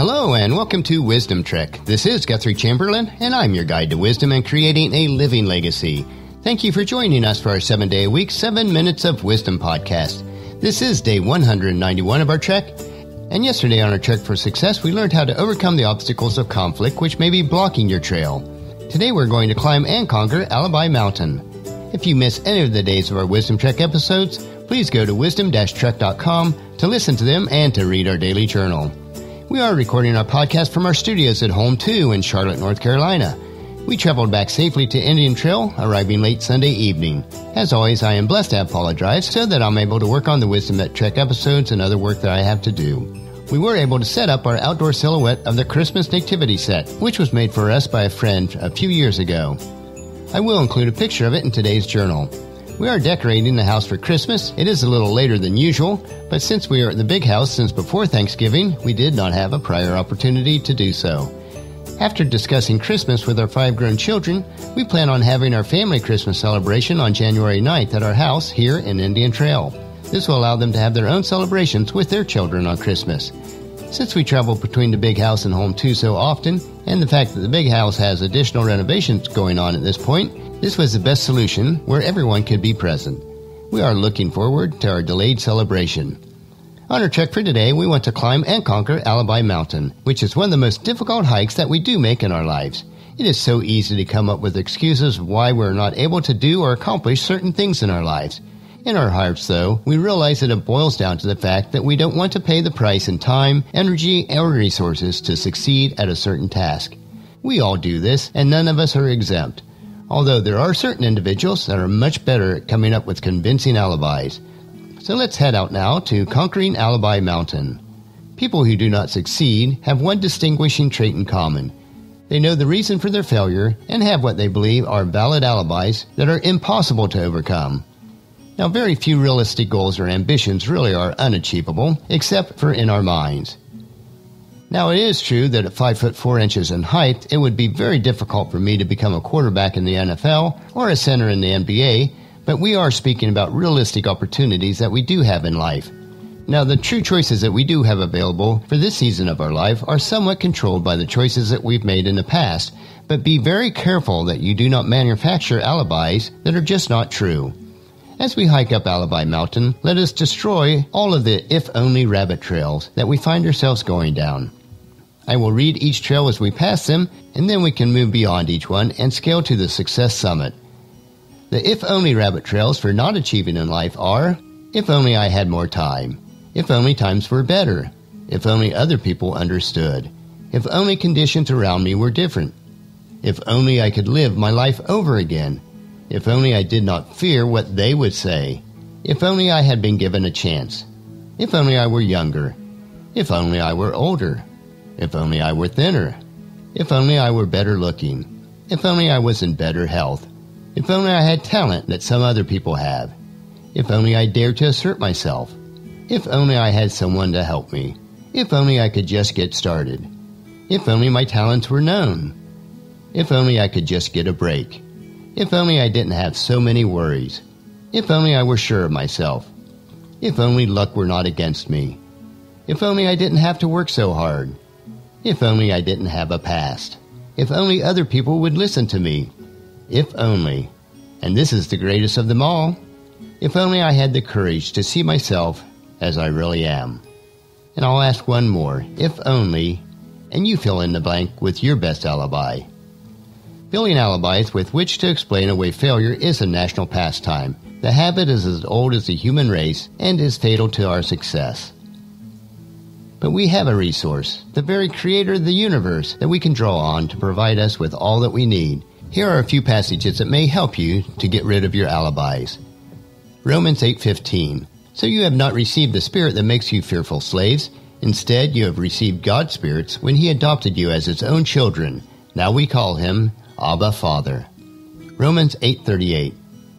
Hello and welcome to Wisdom Trek. This is Guthrie Chamberlain and I'm your guide to wisdom and creating a living legacy. Thank you for joining us for our 7-day-a-week, 7 Minutes of Wisdom podcast. This is day 191 of our trek. And yesterday on our trek for success, we learned how to overcome the obstacles of conflict which may be blocking your trail. Today we're going to climb and conquer Alibi Mountain. If you miss any of the days of our Wisdom Trek episodes, please go to wisdom-trek.com to listen to them and to read our daily journal. We are recording our podcast from our studios at home, too, in Charlotte, North Carolina. We traveled back safely to Indian Trail, arriving late Sunday evening. As always, I am blessed to have Paula drive so that I'm able to work on the Wisdom Trek episodes and other work that I have to do. We were able to set up our outdoor silhouette of the Christmas nativity set, which was made for us by a friend a few years ago. I will include a picture of it in today's journal. We are decorating the house for Christmas. It is a little later than usual, but since we are at the big house since before Thanksgiving, we did not have a prior opportunity to do so. After discussing Christmas with our 5 grown children, we plan on having our family Christmas celebration on January 9th at our house here in Indian Trail. This will allow them to have their own celebrations with their children on Christmas. Since we travel between the big house and home too so often, and the fact that the big house has additional renovations going on at this point, this was the best solution where everyone could be present. We are looking forward to our delayed celebration. On our trek for today, we want to climb and conquer Alibi Mountain, which is one of the most difficult hikes that we do make in our lives. It is so easy to come up with excuses why we're not able to do or accomplish certain things in our lives. In our hearts, though, we realize that it boils down to the fact that we don't want to pay the price in time, energy, or resources to succeed at a certain task. We all do this, and none of us are exempt. Although there are certain individuals that are much better at coming up with convincing alibis. So let's head out now to conquering Alibi Mountain. People who do not succeed have one distinguishing trait in common. They know the reason for their failure and have what they believe are valid alibis that are impossible to overcome. Now, very few realistic goals or ambitions really are unachievable, except for in our minds. Now, it is true that at 5 foot 4 inches in height, it would be very difficult for me to become a quarterback in the NFL or a center in the NBA, but we are speaking about realistic opportunities that we do have in life. Now, the true choices that we do have available for this season of our life are somewhat controlled by the choices that we've made in the past, but be very careful that you do not manufacture alibis that are just not true. As we hike up Alibi Mountain, let us destroy all of the if-only rabbit trails that we find ourselves going down. I will read each trail as we pass them, and then we can move beyond each one and scale to the success summit. The if-only rabbit trails for not achieving in life are, if only I had more time, if only times were better, if only other people understood, if only conditions around me were different, if only I could live my life over again, if only I did not fear what they would say, if only I had been given a chance, if only I were younger, if only I were older, if only I were thinner, if only I were better looking, if only I was in better health, if only I had talent that some other people have, if only I dared to assert myself, if only I had someone to help me, if only I could just get started, if only my talents were known, if only I could just get a break, if only I didn't have so many worries, if only I were sure of myself, if only luck were not against me, if only I didn't have to work so hard, if only I didn't have a past, if only other people would listen to me, if only, and this is the greatest of them all, if only I had the courage to see myself as I really am. And I'll ask one more, if only, and you fill in the blank with your best alibi. Building alibis with which to explain away failure is a national pastime. The habit is as old as the human race and is fatal to our success. But we have a resource, the very creator of the universe, that we can draw on to provide us with all that we need. Here are a few passages that may help you to get rid of your alibis. Romans 8:15. So you have not received the spirit that makes you fearful slaves. Instead, you have received God's spirits when he adopted you as his own children. Now we call him Abba, Father. Romans 8:38.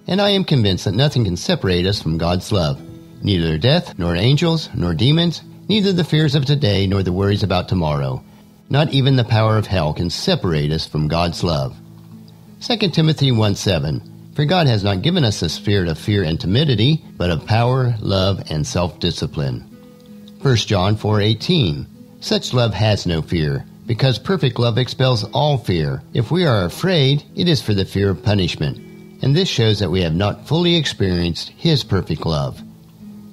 And I am convinced that nothing can separate us from God's love. Neither death, nor angels, nor demons, neither the fears of today, nor the worries about tomorrow. Not even the power of hell can separate us from God's love. 2 Timothy 1:7. For God has not given us a spirit of fear and timidity, but of power, love, and self-discipline. 1 John 4:18. Such love has no fear, because perfect love expels all fear. If we are afraid, it is for the fear of punishment, and this shows that we have not fully experienced His perfect love.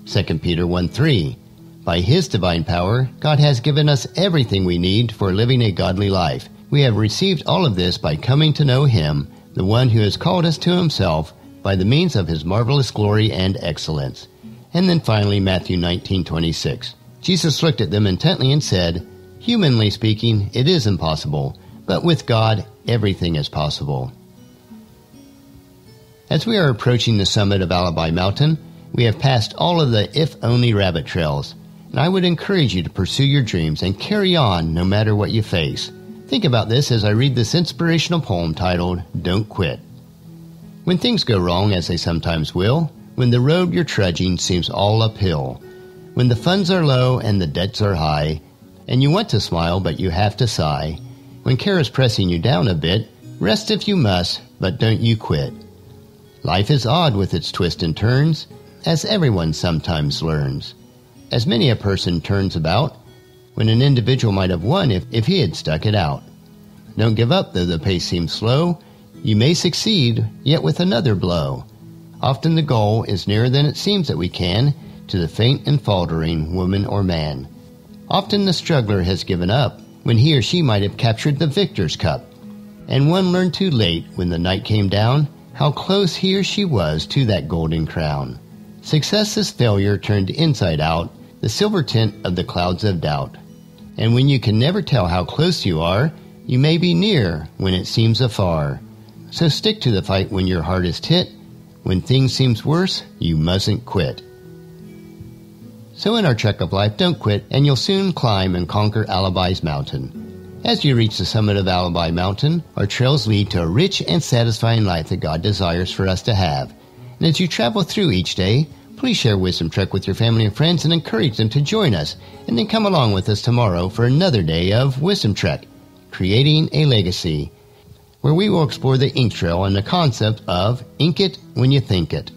2 Peter 1:3. By His divine power, God has given us everything we need for living a godly life. We have received all of this by coming to know Him, the one who has called us to Himself by the means of His marvelous glory and excellence. And then finally, Matthew 19:26. Jesus looked at them intently and said, "Humanly speaking, it is impossible, but with God, everything is possible." As we are approaching the summit of Alibi Mountain, we have passed all of the if-only rabbit trails, and I would encourage you to pursue your dreams and carry on no matter what you face. Think about this as I read this inspirational poem titled, "Don't Quit." When things go wrong, as they sometimes will, when the road you're trudging seems all uphill, when the funds are low and the debts are high, and you want to smile but you have to sigh, when care is pressing you down a bit, rest if you must, but don't you quit. Life is odd with its twists and turns, as everyone sometimes learns. As many a person turns about, when an individual might have won if he had stuck it out. Don't give up though the pace seems slow. You may succeed, yet with another blow. Often the goal is nearer than it seems that we can to the faint and faltering woman or man. Often the struggler has given up when he or she might have captured the victor's cup. And one learned too late when the night came down how close he or she was to that golden crown. Success is failure turned inside out, the silver tint of the clouds of doubt. And when you can never tell how close you are, you may be near when it seems afar. So stick to the fight when your heart is hit. When things seems worse, you mustn't quit. So in our trek of life, don't quit, and you'll soon climb and conquer Alibi's mountain. As you reach the summit of Alibi Mountain, our trails lead to a rich and satisfying life that God desires for us to have. And as you travel through each day, please share Wisdom Trek with your family and friends and encourage them to join us, and then come along with us tomorrow for another day of Wisdom Trek, Creating a Legacy, where we will explore the ink trail and the concept of ink it when you think it.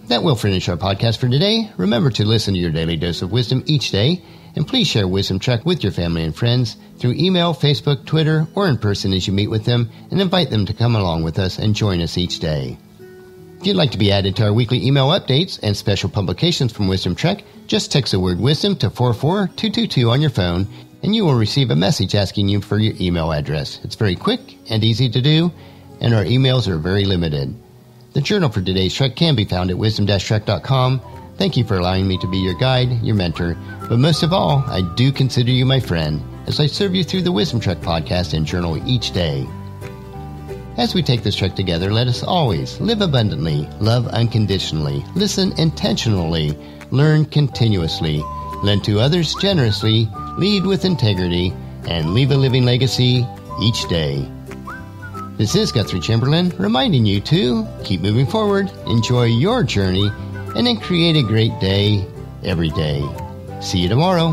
That will finish our podcast for today. Remember to listen to your daily dose of wisdom each day, and please share Wisdom Trek with your family and friends through email, Facebook, Twitter, or in person as you meet with them, and invite them to come along with us and join us each day. If you'd like to be added to our weekly email updates and special publications from Wisdom Trek, just text the word wisdom to 44222 on your phone, and you will receive a message asking you for your email address. It's very quick and easy to do, and our emails are very limited. The journal for today's trek can be found at wisdom-trek.com. Thank you for allowing me to be your guide, your mentor, but most of all, I do consider you my friend as I serve you through the Wisdom Trek podcast and journal each day. As we take this trek together, let us always live abundantly, love unconditionally, listen intentionally, learn continuously, lend to others generously, lead with integrity, and leave a living legacy each day. This is Guthrie Chamberlain reminding you to keep moving forward, enjoy your journey, and then create a great day every day. See you tomorrow.